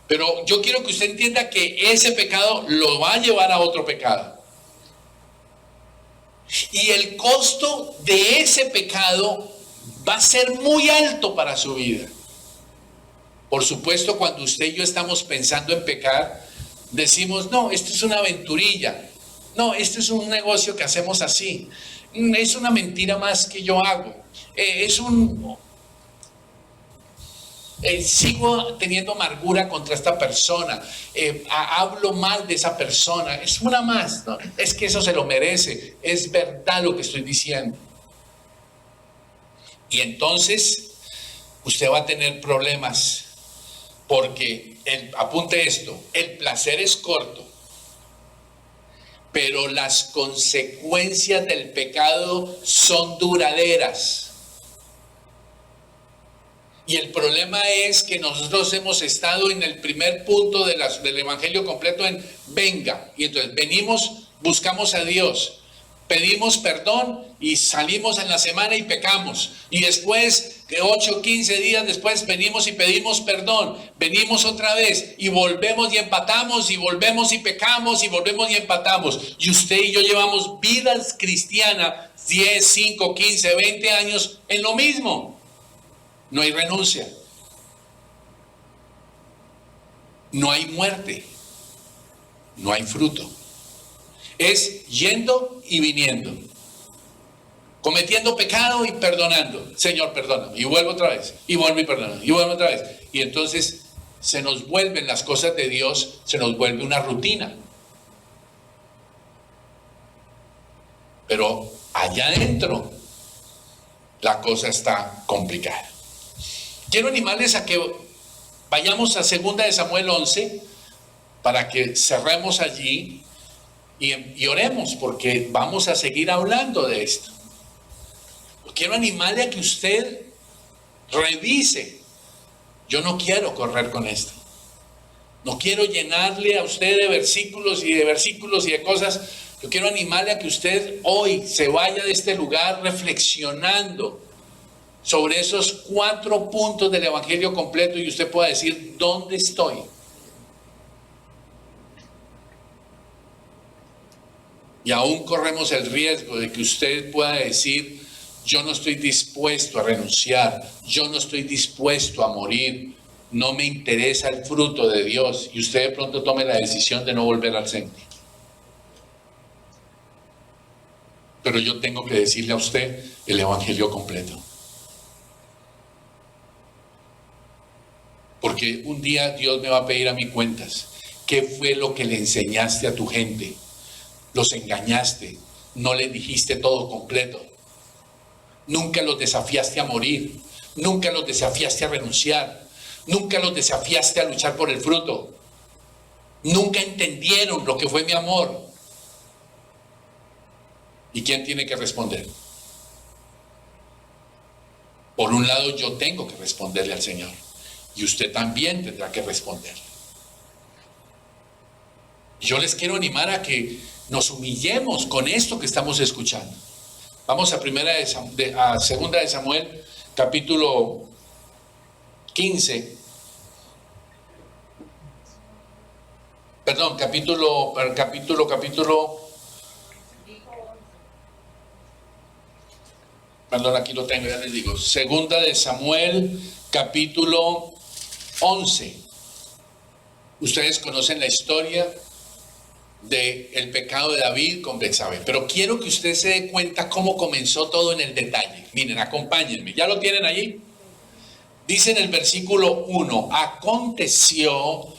Speaker 1: Pero yo quiero que usted entienda que ese pecado lo va a llevar a otro pecado. Y el costo de ese pecado va a ser muy alto para su vida. Por supuesto, cuando usted y yo estamos pensando en pecar, decimos: no, esto es una aventurilla. No, esto es un negocio que hacemos así. Es una mentira más que yo hago. Sigo teniendo amargura contra esta persona. Hablo mal de esa persona. Es una más, ¿no? Es que eso se lo merece. Es verdad lo que estoy diciendo. Y entonces usted va a tener problemas, porque apunte esto: el placer es corto, pero las consecuencias del pecado son duraderas. Y el problema es que nosotros hemos estado en el primer punto del evangelio completo, en venga, y entonces venimos, buscamos a Dios, pedimos perdón y salimos en la semana y pecamos. Y después, de 8 o 15 días después, venimos y pedimos perdón. Venimos otra vez y volvemos y empatamos, y volvemos y pecamos, y volvemos y empatamos. Y usted y yo llevamos vidas cristianas 10, 5, 15, 20 años en lo mismo. No hay renuncia. No hay muerte. No hay fruto. Es yendo y viniendo, cometiendo pecado y perdonando. Señor, perdóname. Y vuelvo otra vez. Y vuelvo y perdono. Y vuelvo otra vez. Y entonces se nos vuelven las cosas de Dios, se nos vuelve una rutina. Pero allá adentro la cosa está complicada. Quiero animarles a que vayamos a 2 de Samuel 11 para que cerremos allí y oremos, porque vamos a seguir hablando de esto. Quiero animarle a que usted revise. Yo no quiero correr con esto. No quiero llenarle a usted de versículos y de cosas. Yo quiero animarle a que usted hoy se vaya de este lugar reflexionando sobre esos 4 puntos del evangelio completo y usted pueda decir: ¿dónde estoy? Y aún corremos el riesgo de que usted pueda decir: yo no estoy dispuesto a renunciar, yo no estoy dispuesto a morir, no me interesa el fruto de Dios, y usted de pronto tome la decisión de no volver al Senti. Pero yo tengo que decirle a usted el evangelio completo. Porque un día Dios me va a pedir a mí cuentas. ¿Qué fue lo que le enseñaste a tu gente? Los engañaste, no les dijiste todo completo. Nunca los desafiaste a morir, nunca los desafiaste a renunciar, nunca los desafiaste a luchar por el fruto. Nunca entendieron lo que fue mi amor. ¿Y quién tiene que responder? Por un lado, yo tengo que responderle al Señor, y usted también tendrá que responder. Yo les quiero animar a que nos humillemos con esto que estamos escuchando. Vamos a segunda de Samuel, capítulo 15. Perdón, capítulo. Perdón, aquí lo tengo, ya les digo. Segunda de Samuel, capítulo 11. Ustedes conocen la historia del pecado de David con Betsabé, pero quiero que usted se dé cuenta cómo comenzó todo en el detalle. Miren, acompáñenme, ¿ya lo tienen allí? Dice en el versículo 1: aconteció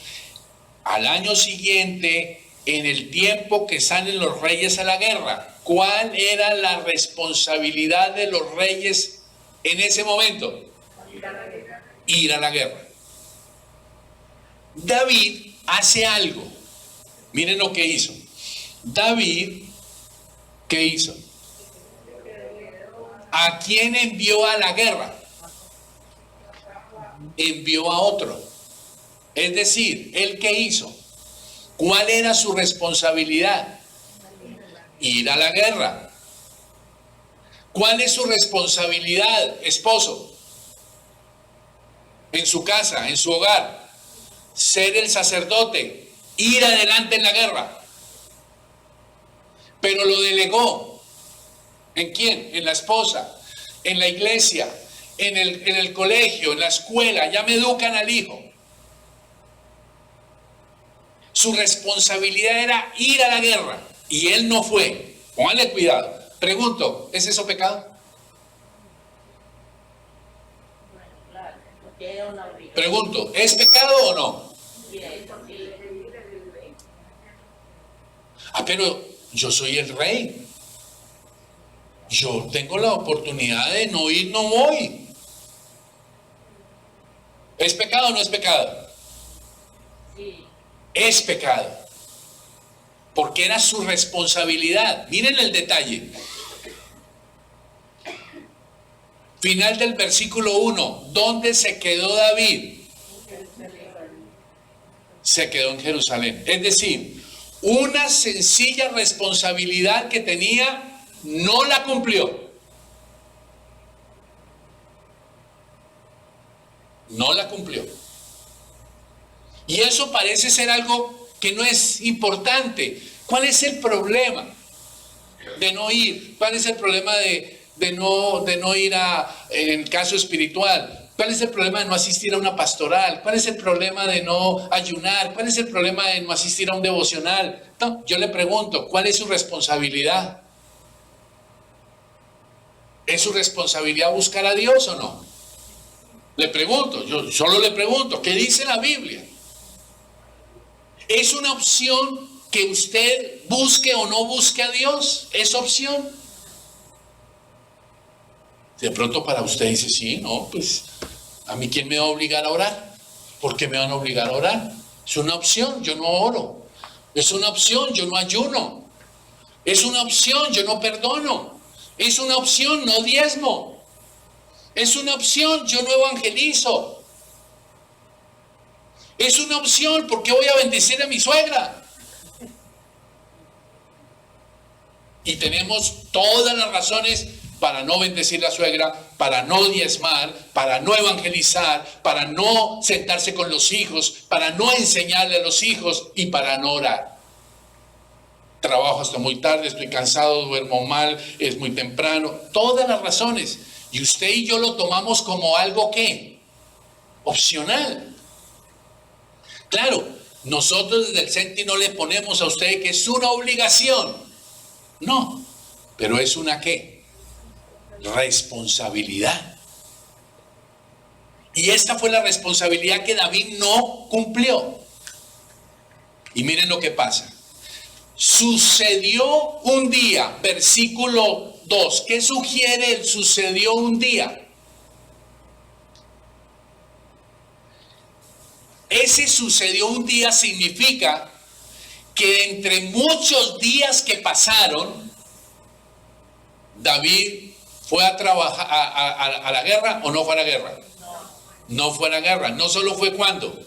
Speaker 1: al año siguiente, en el tiempo que salen los reyes a la guerra. ¿Cuál era la responsabilidad de los reyes en ese momento? Ir a la guerra. David hace algo. Miren lo que hizo. David, ¿qué hizo? ¿A quién envió a la guerra? Envió a otro. Es decir, ¿él qué hizo? ¿Cuál era su responsabilidad? Ir a la guerra. ¿Cuál es su responsabilidad, esposo? En su casa, en su hogar. Ser el sacerdote. Ir adelante en la guerra. Pero lo delegó. ¿En quién? En la esposa, en la iglesia, en el colegio, en la escuela. Ya me educan al hijo. Su responsabilidad era ir a la guerra y él no fue. Pónganle cuidado. Pregunto, ¿es eso pecado? Pregunto, ¿es pecado o no? Pero yo soy el rey. Yo tengo la oportunidad de no ir, no voy. ¿Es pecado o no es pecado? Sí. Es pecado. Porque era su responsabilidad. Miren el detalle. Final del versículo 1. ¿Dónde se quedó David? Se quedó en Jerusalén. Es decir, una sencilla responsabilidad que tenía, no la cumplió. No la cumplió. Y eso parece ser algo que no es importante. ¿Cuál es el problema de no ir? ¿Cuál es el problema de no ir en el caso espiritual? ¿Cuál es el problema de no asistir a una pastoral? ¿Cuál es el problema de no ayunar? ¿Cuál es el problema de no asistir a un devocional? No, yo le pregunto, ¿cuál es su responsabilidad? ¿Es su responsabilidad buscar a Dios o no? Le pregunto, yo solo le pregunto, ¿qué dice la Biblia? ¿Es una opción que usted busque o no busque a Dios? ¿Es opción? De pronto para usted dice, sí, no, pues ¿a mí quién me va a obligar a orar? ¿Por qué me van a obligar a orar? Es una opción, yo no oro. Es una opción, yo no ayuno. Es una opción, yo no perdono. Es una opción, no diezmo. Es una opción, yo no evangelizo. Es una opción, ¿por qué voy a bendecir a mi suegra? Y tenemos todas las razones para no bendecir a la suegra, para no diezmar, para no evangelizar, para no sentarse con los hijos, para no enseñarle a los hijos y para no orar. trabajo hasta muy tarde, estoy cansado, duermo mal, es muy temprano, todas las razones. Y usted y yo lo tomamos como algo ¿qué? Opcional. Claro, nosotros desde el CENTI no le ponemos a usted que es una obligación. No, pero es una ¿qué? Responsabilidad. Y esta fue la responsabilidad que David no cumplió. Y miren lo que pasa. Sucedió un día, versículo 2. ¿Qué sugiere el sucedió un día? Ese sucedió un día significa que entre muchos días que pasaron, David fue a trabajar a la guerra o no fue a la guerra. No fue a la guerra. No solo fue cuando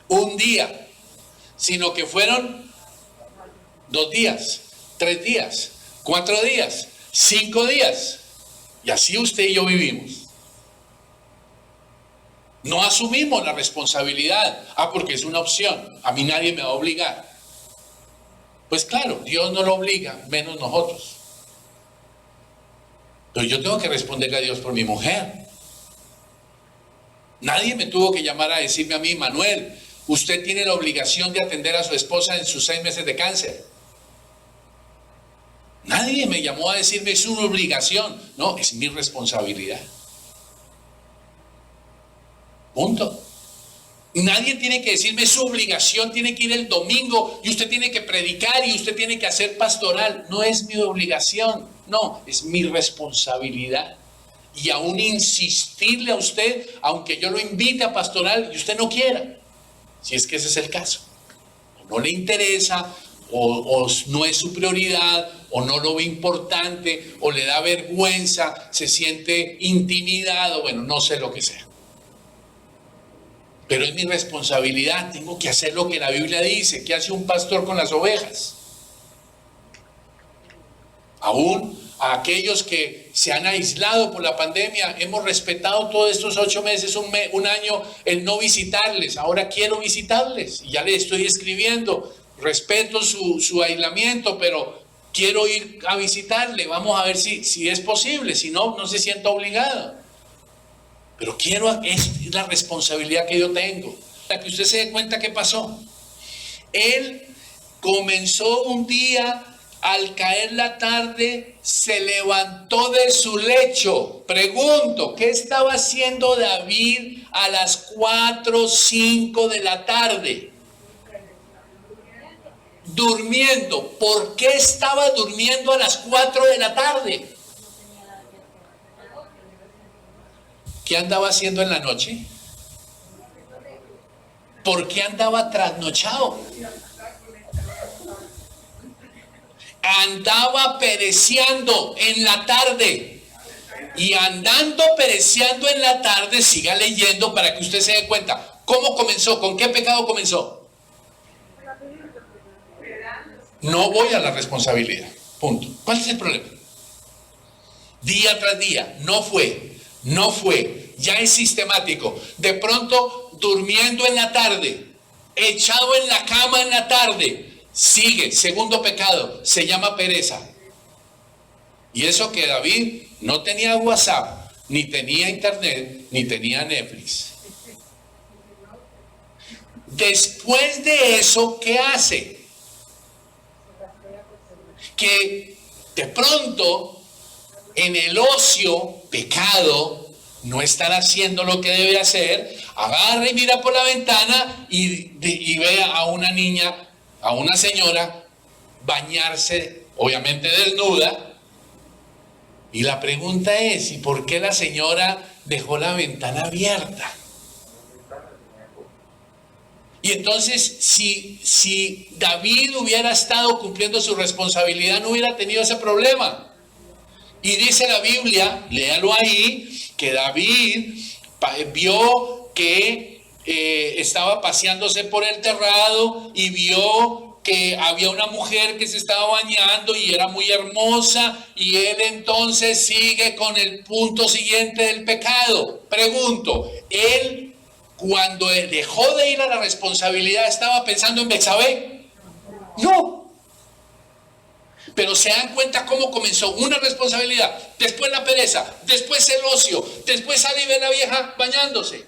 Speaker 1: un día, sino que fueron 2 días, 3 días, 4 días, 5 días. Y así usted y yo vivimos. No asumimos la responsabilidad. Porque es una opción. A mí nadie me va a obligar. Pues claro, Dios no lo obliga, menos nosotros. Pero yo tengo que responderle a Dios por mi mujer. Nadie me tuvo que llamar a decirme a mí, Manuel, usted tiene la obligación de atender a su esposa en sus 6 meses de cáncer. Nadie me llamó a decirme es una obligación. No, es mi responsabilidad. Punto. Nadie tiene que decirme su obligación, tiene que ir el domingo y usted tiene que predicar y usted tiene que hacer pastoral. No es mi obligación, no, es mi responsabilidad. Y aún insistirle a usted, aunque yo lo invite a pastoral y usted no quiera, si es que ese es el caso. O no le interesa, o no es su prioridad, o no lo ve importante, o le da vergüenza, se siente intimidado, bueno, no sé lo que sea. Pero es mi responsabilidad, tengo que hacer lo que la Biblia dice. ¿Qué hace un pastor con las ovejas? Aún a aquellos que se han aislado por la pandemia, hemos respetado todos estos 8 meses, un año, el no visitarles. Ahora quiero visitarles y ya les estoy escribiendo. Respeto su aislamiento, pero quiero ir a visitarle. Vamos a ver si es posible, si no, no se sienta obligado. Pero es la responsabilidad que yo tengo. Para que usted se dé cuenta qué pasó. Él comenzó un día, al caer la tarde, se levantó de su lecho. Pregunto, ¿qué estaba haciendo David a las 4 o 5 de la tarde? Durmiendo. ¿Por qué estaba durmiendo a las 4 de la tarde? ¿Qué andaba haciendo en la noche? ¿Por qué andaba trasnochado? Andaba pereceando en la tarde. Y andando pereceando en la tarde, siga leyendo para que usted se dé cuenta. ¿Cómo comenzó? ¿Con qué pecado comenzó? No voy a la responsabilidad. Punto. ¿Cuál es el problema? Día tras día, no fue, ya es sistemático. De pronto, durmiendo en la tarde, echado en la cama en la tarde, sigue, segundo pecado, se llama pereza. Y eso que David no tenía WhatsApp, ni tenía internet, ni tenía Netflix. Después de eso, ¿qué hace? Que de pronto, en el ocio, pecado, no estar haciendo lo que debe hacer, agarra y mira por la ventana y ve a una niña, a una señora, bañarse, obviamente desnuda. Y la pregunta es, ¿y por qué la señora dejó la ventana abierta? Y entonces, si David hubiera estado cumpliendo su responsabilidad, no hubiera tenido ese problema. Y dice la Biblia, léalo ahí, que David vio que estaba paseándose por el terrado y vio que había una mujer que se estaba bañando y era muy hermosa, y él entonces sigue con el punto siguiente del pecado. Pregunto, él cuando él dejó de ir a la responsabilidad, ¿estaba pensando en Betsabé? No. Pero se dan cuenta cómo comenzó una responsabilidad, después la pereza, después el ocio, después sale y ve a la vieja bañándose.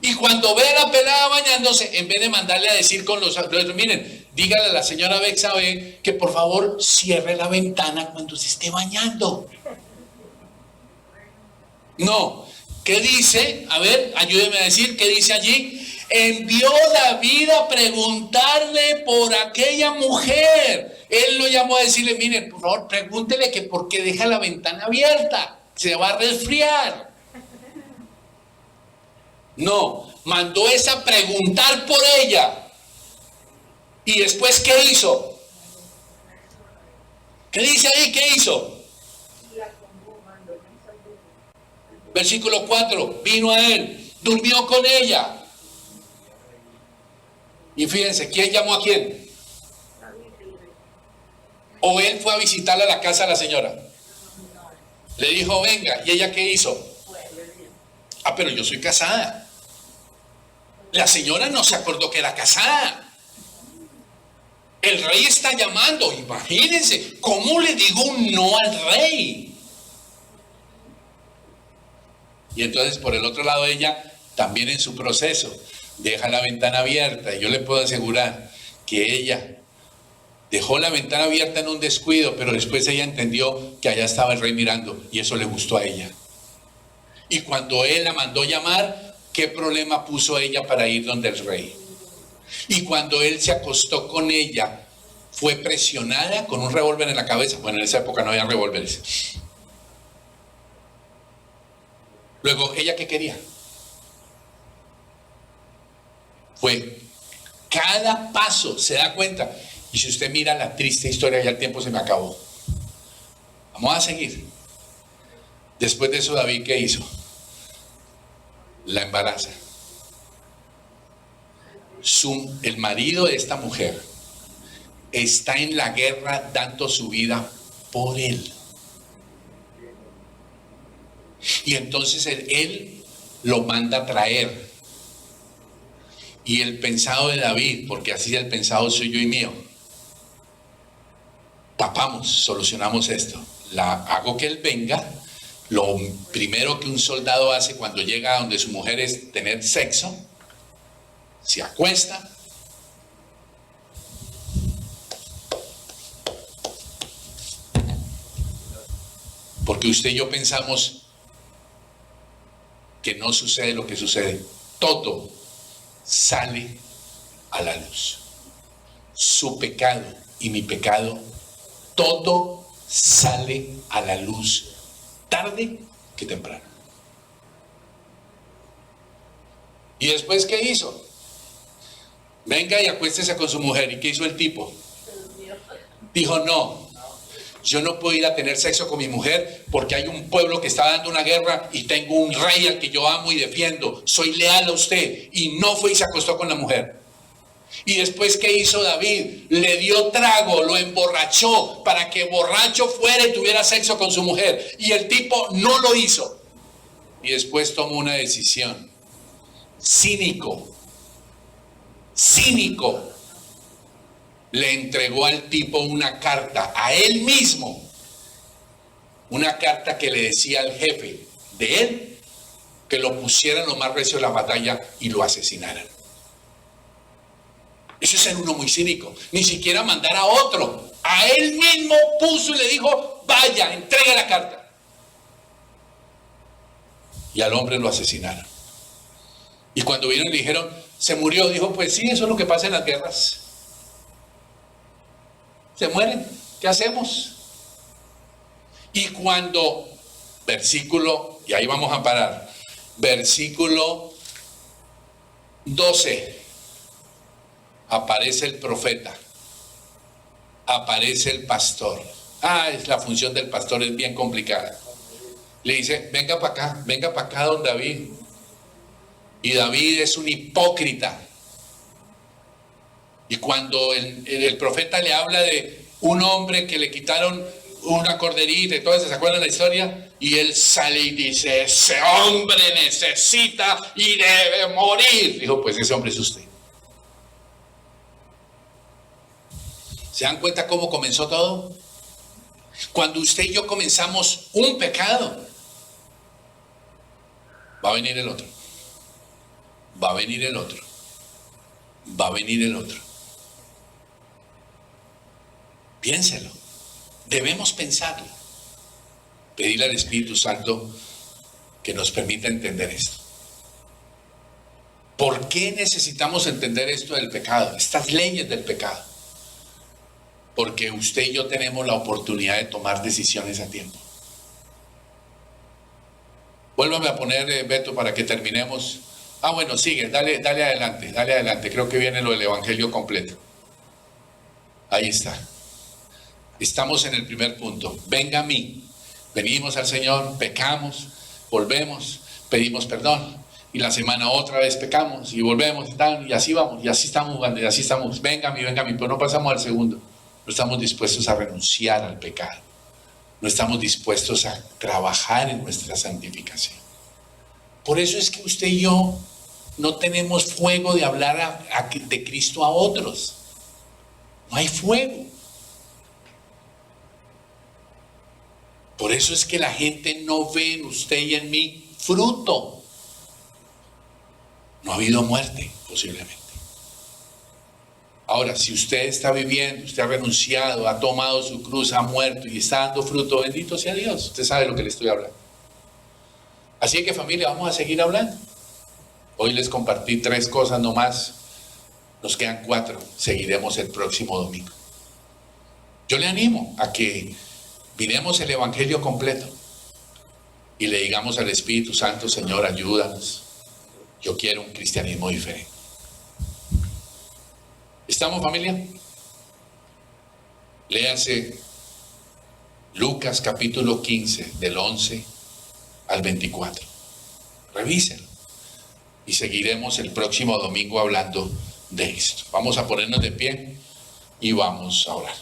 Speaker 1: Y cuando ve a la pelada bañándose, en vez de mandarle a decir con los otros, miren, dígale a la señora Bexabe que por favor cierre la ventana cuando se esté bañando. No, ¿qué dice? A ver, ayúdeme a decir, ¿qué dice allí? Envió David a preguntarle por aquella mujer. Él lo llamó a decirle, mire, por favor, pregúntele que por qué deja la ventana abierta, se va a resfriar. No, mandó esa preguntar por ella. ¿Y después qué hizo? ¿Qué dice ahí? ¿Qué hizo? Versículo 4, vino a él, durmió con ella. Y fíjense, ¿quién llamó a quién? ¿O él fue a visitarle a la casa a la señora? Le dijo, venga, ¿y ella qué hizo? Ah, pero yo soy casada. La señora no se acordó que era casada. El rey está llamando, imagínense, ¿cómo le digo un no al rey? Y entonces por el otro lado ella, también en su proceso, deja la ventana abierta. Y yo le puedo asegurar que ella dejó la ventana abierta en un descuido, pero después ella entendió que allá estaba el rey mirando y eso le gustó a ella. Y cuando él la mandó llamar, ¿qué problema puso ella para ir donde el rey? Y cuando él se acostó con ella, fue presionada con un revólver en la cabeza. Bueno, en esa época no había revólveres. Luego, ¿ella qué quería? Fue cada paso, se da cuenta. Y si usted mira la triste historia, ya el tiempo se me acabó. Vamos a seguir. Después de eso, David, ¿qué hizo? La embaraza. El marido de esta mujer está en la guerra dando su vida por él. Y entonces él lo manda a traer. Y el pensado de David, porque así es el pensado suyo y mío, tapamos, solucionamos esto. Hago que él venga. Lo primero que un soldado hace cuando llega a donde su mujer es tener sexo, se acuesta, porque usted y yo pensamos que no sucede lo que sucede. Todo sale a la luz. Su pecado y mi pecado, todo sale a la luz, tarde que temprano. ¿Y después qué hizo? Venga y acuéstese con su mujer. ¿Y qué hizo el tipo? Dijo, no, yo no puedo ir a tener sexo con mi mujer porque hay un pueblo que está dando una guerra y tengo un rey al que yo amo y defiendo. Soy leal a usted. Y no fue y se acostó con la mujer. Y después, ¿qué hizo David? Le dio trago, lo emborrachó para que borracho fuera y tuviera sexo con su mujer. Y el tipo no lo hizo. Y después tomó una decisión. Cínico. Le entregó al tipo una carta, a él mismo. Una carta que le decía al jefe de él que lo pusieran lo más recio de la batalla y lo asesinaran. Eso es ser uno muy cínico. Ni siquiera mandar a otro. A él mismo puso y le dijo, vaya, entregue la carta. Y al hombre lo asesinaron. Y cuando vieron y le dijeron, se murió, dijo, pues sí, eso es lo que pasa en las guerras. Se mueren, ¿qué hacemos? Y cuando, versículo, y ahí vamos a parar, versículo 12. Aparece el profeta, aparece el pastor. La función del pastor es bien complicada. Le dice, venga para acá, don David. Y David es un hipócrita. Y cuando el profeta le habla de un hombre que le quitaron una corderita y todo eso, ¿se acuerdan la historia? Y él sale y dice, ese hombre necesita y debe morir. Dijo, pues ese hombre es usted. ¿Se dan cuenta cómo comenzó todo? Cuando usted y yo comenzamos un pecado, va a venir el otro. Va a venir el otro. Va a venir el otro. Piénselo. Debemos pensarlo. Pedirle al Espíritu Santo que nos permita entender esto. ¿Por qué necesitamos entender esto del pecado? Estas leyes del pecado. Porque usted y yo tenemos la oportunidad de tomar decisiones a tiempo. Vuélvame a poner, Beto, para que terminemos. Bueno, sigue, dale adelante. Creo que viene lo del Evangelio completo. Ahí está. Estamos en el primer punto. Venga a mí. Venimos al Señor, pecamos, volvemos, pedimos perdón. Y la semana otra vez pecamos y volvemos y así vamos, y así estamos jugando, y así estamos. Venga a mí, pero no pasamos al segundo. No estamos dispuestos a renunciar al pecado. No estamos dispuestos a trabajar en nuestra santificación. Por eso es que usted y yo no tenemos fuego de hablar de Cristo a otros. No hay fuego. Por eso es que la gente no ve en usted y en mí fruto. No ha habido muerte, posiblemente. Ahora, si usted está viviendo, usted ha renunciado, ha tomado su cruz, ha muerto y está dando fruto, bendito sea Dios. Usted sabe de lo que le estoy hablando. Así que, familia, vamos a seguir hablando. Hoy les compartí 3 cosas nomás. Nos quedan 4. Seguiremos el próximo domingo. Yo le animo a que miremos el Evangelio completo y le digamos al Espíritu Santo: Señor, ayúdanos. Yo quiero un cristianismo diferente. ¿Estamos, familia? Léanse Lucas capítulo 15, del 11 al 24. Revísenlo. Y seguiremos el próximo domingo hablando de esto. Vamos a ponernos de pie y vamos a orar.